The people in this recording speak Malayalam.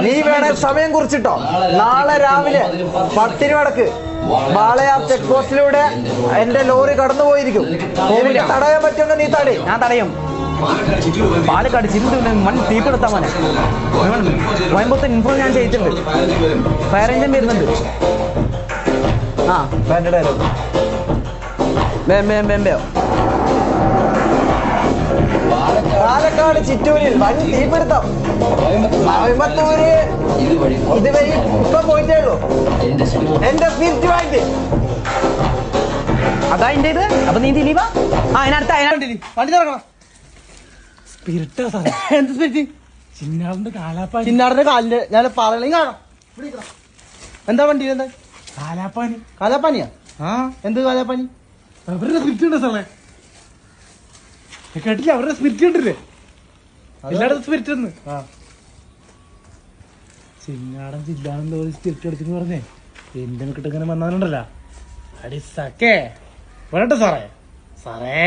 നീ വേണേ സമയം കുറിച്ചിട്ടോ. നാളെ രാവിലെ 10 മണിക്ക് വാളയാർ ചെക്ക് പോസ്റ്റിലൂടെ എന്റെ ലോറി കടന്നു പോയിരിക്കും. തടയാൻ പറ്റുമെന്ന് നീ തടയും. ഞാൻ തടയും. പാലക്കാട് ചിന്ത മൺ തീപ്പെടുത്താ മോനെ. കോയമ്പത്തൂർ ഇൻഫോം ഞാൻ ചെയ്തിട്ടുണ്ട്. ഫയർ എഞ്ചിൻ വരുന്നുണ്ട്. ആ പാലക്കാട് ചിറ്റൂരിൽ വൻ തീപിടുത്തം. കോയമ്പത്തൂര് ഇതുവരെ ഇപ്പൊ പോയിട്ടേ ഉള്ളൂ. എന്റെ സ്പിരിറ്റ് വാങ്ങി അതാ എന്റെ ഇത്. അപ്പൊ നീ ലീവാ? ആ അതിനടുത്ത വണ്ടി തുറക്കണം. സ്പിരിറ്റ് എന്ത് സ്പിരിറ്റ്? ചിന്നാടിന്റെ കാലാപ്പാനി. ചിന്നാടിന്റെ കാലില് ഞാൻ പറയണെങ്കിൽ കാണാം. എന്താ വണ്ടി? എന്താ കാലാപ്പാനി? കാലാപ്പാനിയാ? ആ എന്ത് കാലാപ്പാനി? അവരുടെ സ്പിരിറ്റ് ഉണ്ട് സാറേ. കേട്ടില്ല? അവരുടെ സ്പിരിറ്റ് ഉണ്ടല്ലേ? എല്ലായിടത്തും സ്പിരിറ്റ് ഉണ്ട്. ചിന്നാടൻ ജില്ലാണെന്തോ സ്പിരിറ്റ് അടിച്ചെന്ന് പറഞ്ഞേ എന്റെ കിട്ടിങ്ങനെ വന്നാലുണ്ടല്ലോ അടി സക്കേ വേണ്ട സാറേ. സാറേ